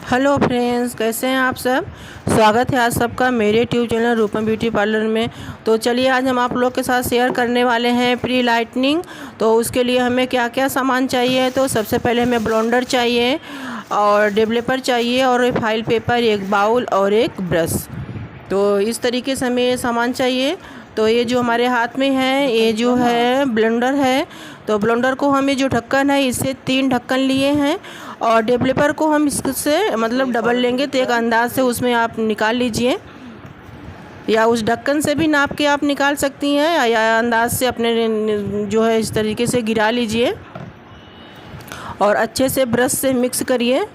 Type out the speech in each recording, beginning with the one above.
Hello friends, कैसे हैं आप सब। स्वागत है आज सबका मेरे ट्यूब चैनल रूपम ब्यूटी पार्लर में। तो चलिए आज हम आप लोग के साथ शेयर करने वाले हैं प्री लाइटनिंग। तो उसके लिए हमें क्या क्या सामान चाहिए। तो सबसे पहले हमें ब्लेंडर चाहिए और डेवलपर चाहिए और फाइल पेपर, एक बाउल और एक ब्रश। तो इस तरीके से हमें ये सामान चाहिए। तो ये जो हमारे हाथ में है ये जो है ब्लेंडर है। तो ब्लेंडर को हमें जो ढक्कन है इससे 3 ढक्कन लिए हैं और डेवलपर को हम इससे मतलब डबल लेंगे। तो एक अंदाज से उसमें आप निकाल लीजिए या उस ढक्कन से भी नाप के आप निकाल सकती हैं या अंदाज से अपने जो है इस तरीके से गिरा लीजिए और अच्छे से ब्रश से मिक्स करिए।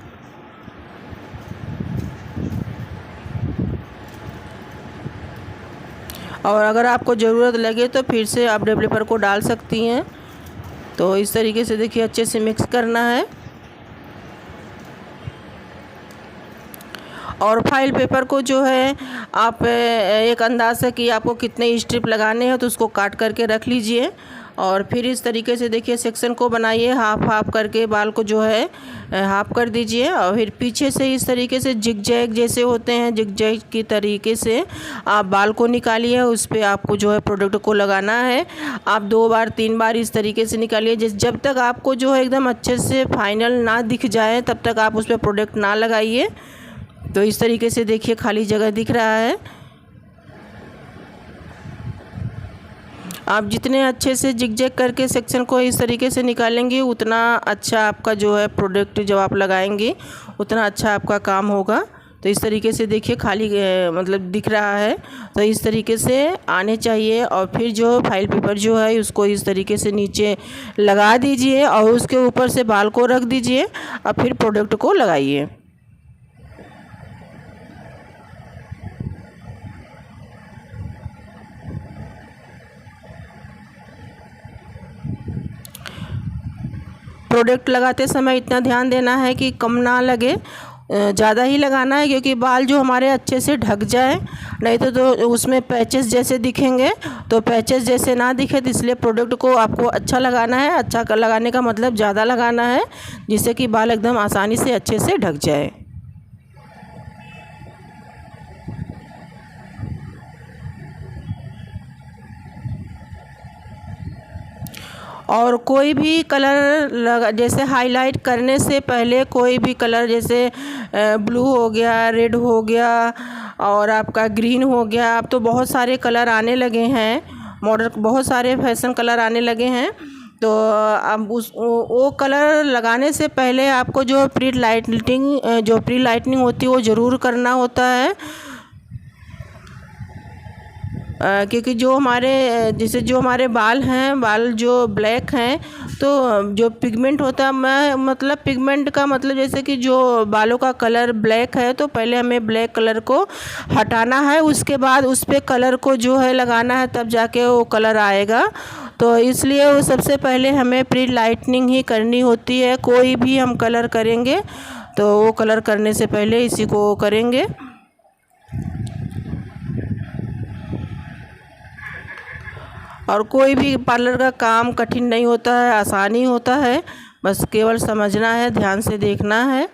और अगर आपको ज़रूरत लगे तो फिर से आप डेवलपर को डाल सकती हैं। तो इस तरीके से देखिए अच्छे से मिक्स करना है। और फाइल पेपर को जो है आप एक अंदाज़ से कि आपको कितने स्ट्रिप लगाने हैं तो उसको काट करके रख लीजिए। और फिर इस तरीके से देखिए सेक्शन को बनाइए, हाफ हाफ करके बाल को जो है हाफ कर दीजिए। और फिर पीछे से इस तरीके से जिगजैग जैसे होते हैं, जिगजैग की तरीके से आप बाल को निकालिए। उस पर आपको जो है प्रोडक्ट को लगाना है। आप 2 बार 3 बार इस तरीके से निकालिए। जब तक आपको जो है एकदम अच्छे से फाइनल ना दिख जाए तब तक आप उस पर प्रोडक्ट ना लगाइए। तो इस तरीके से देखिए खाली जगह दिख रहा है। आप जितने अच्छे से जिगजैग करके सेक्शन को इस तरीके से निकालेंगे उतना अच्छा आपका जो है प्रोडक्ट जब आप लगाएंगे उतना अच्छा आपका काम होगा। तो इस तरीके से देखिए खाली मतलब दिख रहा है। तो इस तरीके से आने चाहिए। और फिर जो फाइल पेपर जो है उसको इस तरीके से नीचे लगा दीजिए और उसके ऊपर से बाल को रख दीजिए और फिर प्रोडक्ट को लगाइए। प्रोडक्ट लगाते समय इतना ध्यान देना है कि कम ना लगे, ज़्यादा ही लगाना है क्योंकि बाल जो हमारे अच्छे से ढक जाए। नहीं तो उसमें पैचेस जैसे दिखेंगे। तो पैचेस जैसे ना दिखे तो इसलिए प्रोडक्ट को आपको अच्छा लगाना है। अच्छा लगाने का मतलब ज़्यादा लगाना है जिससे कि बाल एकदम आसानी से अच्छे से ढक जाए। और कोई भी कलर जैसे हाईलाइट करने से पहले कोई भी कलर जैसे ब्लू हो गया, रेड हो गया और आपका ग्रीन हो गया। अब तो बहुत सारे कलर आने लगे हैं, मॉडर्न बहुत सारे फैशन कलर आने लगे हैं। तो अब वो कलर लगाने से पहले आपको जो प्री लाइटनिंग होती है वो ज़रूर करना होता है। क्योंकि जो हमारे बाल हैं, बाल जो ब्लैक हैं तो जो पिगमेंट होता है, मैं मतलब पिगमेंट का मतलब जैसे कि जो बालों का कलर ब्लैक है तो पहले हमें ब्लैक कलर को हटाना है, उसके बाद उस पर कलर को जो है लगाना है, तब जाके वो कलर आएगा। तो इसलिए वो सबसे पहले हमें प्री लाइटनिंग ही करनी होती है। कोई भी हम कलर करेंगे तो वो कलर करने से पहले इसी को करेंगे। और कोई भी पार्लर का काम कठिन नहीं होता है, आसानी होता है। बस केवल समझना है, ध्यान से देखना है।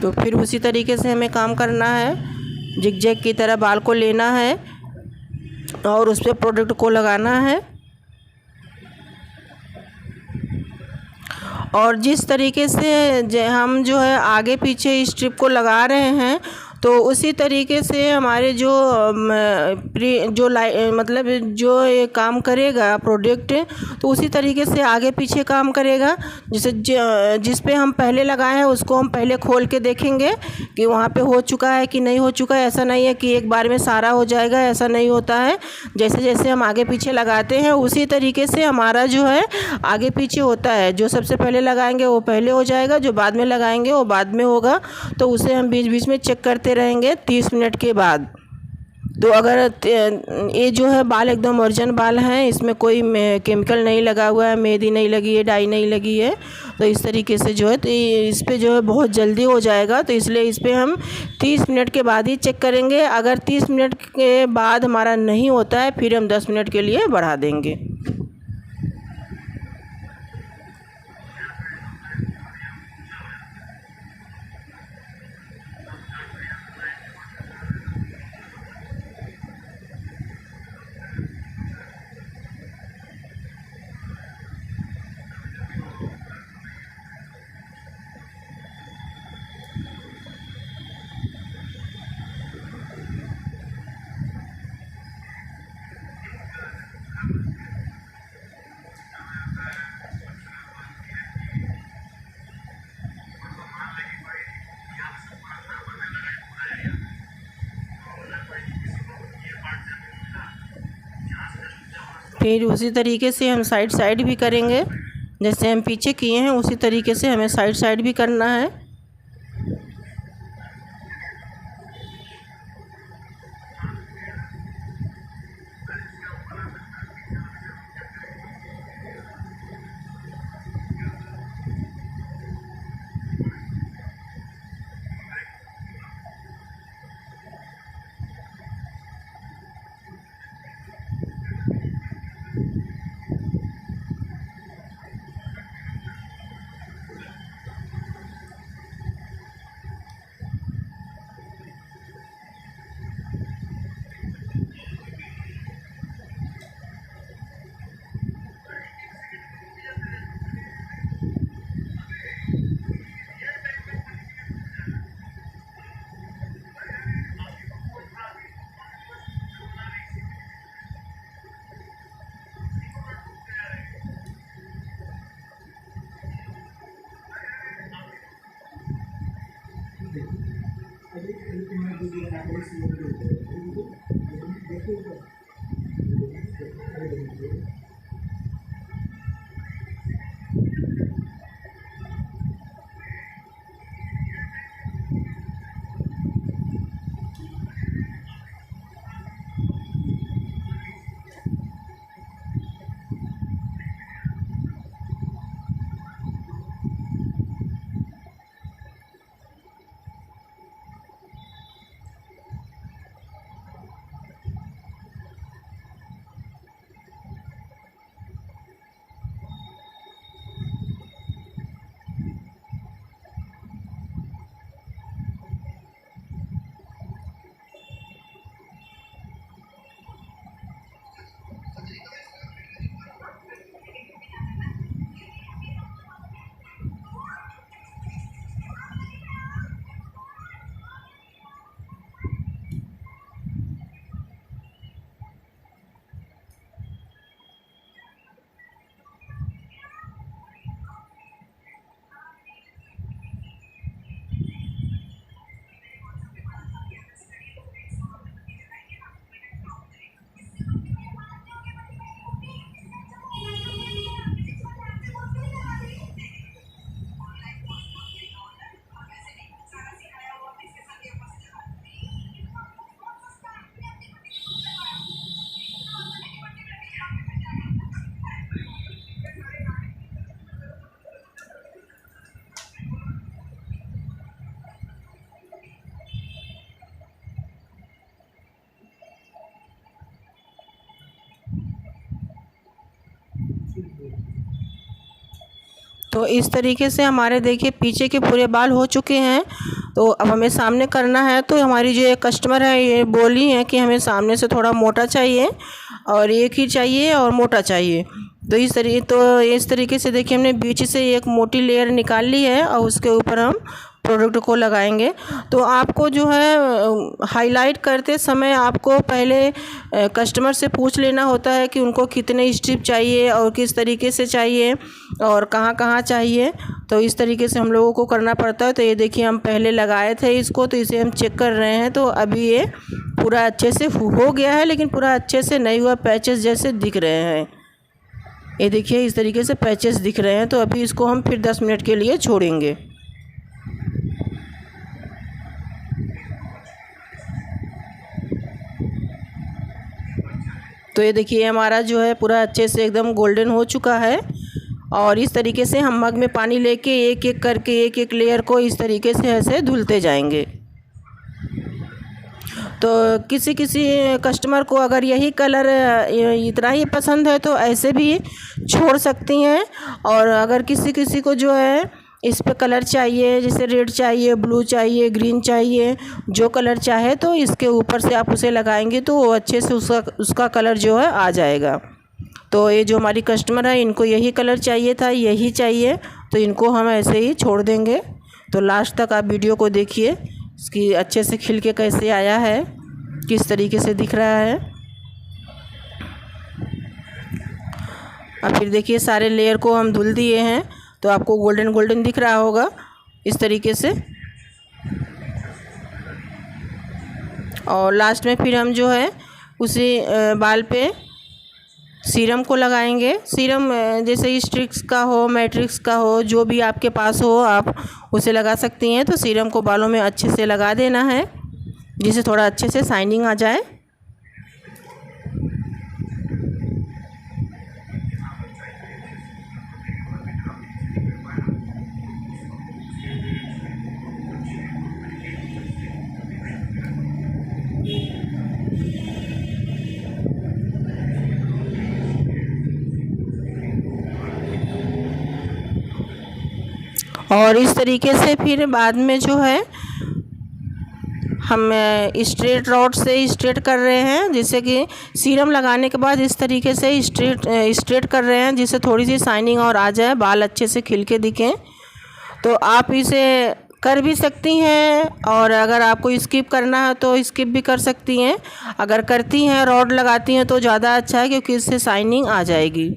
तो फिर उसी तरीके से हमें काम करना है। जिगजैग की तरह बाल को लेना है और उस पर प्रोडक्ट को लगाना है। और जिस तरीके से हम जो है आगे पीछे स्ट्रिप को लगा रहे हैं तो उसी तरीके से हमारे जो मतलब जो ये काम करेगा प्रोडक्ट, तो उसी तरीके से आगे पीछे काम करेगा। जैसे जिस पे हम पहले लगाए हैं उसको हम पहले खोल के देखेंगे कि वहाँ पे हो चुका है कि नहीं हो चुका है। ऐसा नहीं है कि एक बार में सारा हो जाएगा, ऐसा नहीं होता है। जैसे जैसे हम आगे पीछे लगाते हैं उसी तरीके से हमारा जो है आगे पीछे होता है। जो सबसे पहले लगाएंगे वो पहले हो जाएगा, जो बाद में लगाएंगे वो बाद में होगा। तो उसे हम बीच बीच में चेक करते रहेंगे 30 मिनट के बाद। तो अगर ये जो है बाल एकदम ओरिजिनल बाल हैं, इसमें कोई केमिकल नहीं लगा हुआ है, मेहंदी नहीं लगी है, डाई नहीं लगी है, तो इस तरीके से जो है तो इस पे जो है बहुत जल्दी हो जाएगा। तो इसलिए इस पे हम 30 मिनट के बाद ही चेक करेंगे। अगर 30 मिनट के बाद हमारा नहीं होता है फिर हम 10 मिनट के लिए बढ़ा देंगे। फिर उसी तरीके से हम साइड साइड भी करेंगे। जैसे हम पीछे किए हैं उसी तरीके से हमें साइड साइड भी करना है। तो इस तरीके से हमारे देखिए पीछे के पूरे बाल हो चुके हैं। तो अब हमें सामने करना है। तो हमारी जो एक कस्टमर है ये बोली है कि हमें सामने से थोड़ा मोटा चाहिए और एक ही चाहिए और मोटा चाहिए। तो इस तरीके से देखिए हमने बीच से एक मोटी लेयर निकाल ली है और उसके ऊपर हम प्रोडक्ट को लगाएंगे। तो आपको जो है हाईलाइट करते समय आपको पहले कस्टमर से पूछ लेना होता है कि उनको कितने स्ट्रिप चाहिए और किस तरीके से चाहिए और कहाँ कहाँ चाहिए। तो इस तरीके से हम लोगों को करना पड़ता है। तो ये देखिए हम पहले लगाए थे इसको, तो इसे हम चेक कर रहे हैं। तो अभी ये पूरा अच्छे से हो गया है, लेकिन पूरा अच्छे से नहीं हुआ, पैचेस जैसे दिख रहे हैं। ये देखिए इस तरीके से पैचेस दिख रहे हैं। तो अभी इसको हम फिर 10 मिनट के लिए छोड़ेंगे। तो ये देखिए हमारा जो है पूरा अच्छे से एकदम गोल्डन हो चुका है। और इस तरीके से हम मग में पानी लेके एक एक करके एक एक लेयर को इस तरीके से ऐसे धुलते जाएंगे। तो किसी किसी कस्टमर को अगर यही कलर इतना ही पसंद है तो ऐसे भी छोड़ सकती हैं। और अगर किसी किसी को जो है इस पे कलर चाहिए, जैसे रेड चाहिए, ब्लू चाहिए, ग्रीन चाहिए, जो कलर चाहे तो इसके ऊपर से आप उसे लगाएंगे तो वो अच्छे से उसका कलर जो है आ जाएगा। तो ये जो हमारी कस्टमर है इनको यही कलर चाहिए था, यही चाहिए, तो इनको हम ऐसे ही छोड़ देंगे। तो लास्ट तक आप वीडियो को देखिए, इसकी अच्छे से खिल के कैसे आया है, किस तरीके से दिख रहा है। अब फिर देखिए सारे लेयर को हम धुल दिए हैं, तो आपको गोल्डन गोल्डन दिख रहा होगा इस तरीके से। और लास्ट में फिर हम जो है उसी बाल पे सीरम को लगाएंगे। सीरम जैसे स्ट्रिक्स का हो, मैट्रिक्स का हो, जो भी आपके पास हो आप उसे लगा सकती हैं। तो सीरम को बालों में अच्छे से लगा देना है, जिससे थोड़ा अच्छे से शाइनिंग आ जाए। और इस तरीके से फिर बाद में जो है हम स्ट्रेट रॉड से स्ट्रेट कर रहे हैं, जिससे कि सीरम लगाने के बाद इस तरीके से स्ट्रेट कर रहे हैं, जिससे थोड़ी सी शाइनिंग और आ जाए, बाल अच्छे से खिल के दिखें। तो आप इसे कर भी सकती हैं, और अगर आपको स्किप करना है तो स्किप भी कर सकती हैं। अगर करती हैं, रॉड लगाती हैं, तो ज़्यादा अच्छा है, क्योंकि इससे शाइनिंग आ जाएगी।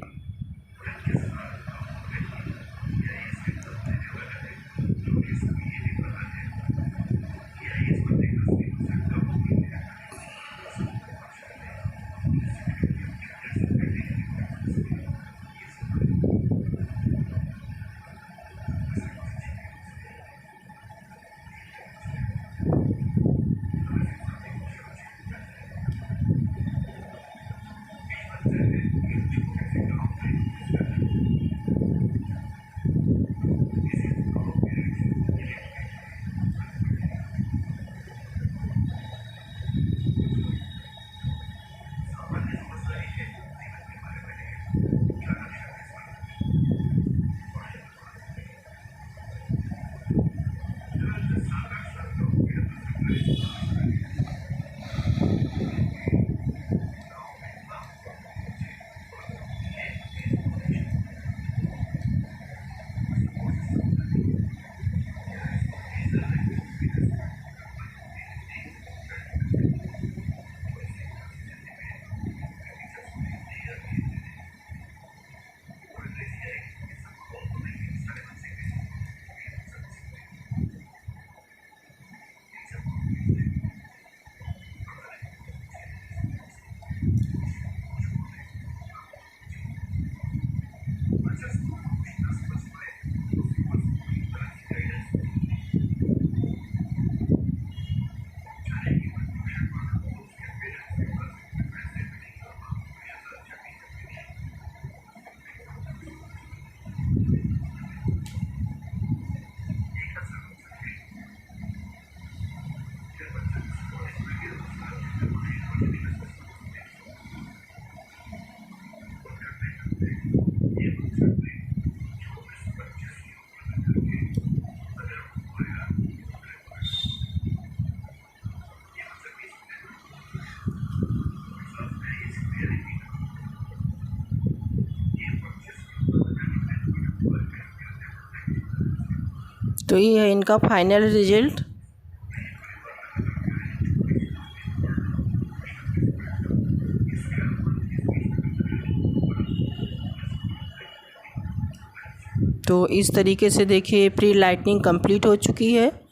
तो ये है इनका फाइनल रिजल्ट। तो इस तरीके से देखिए प्री लाइटनिंग कंप्लीट हो चुकी है।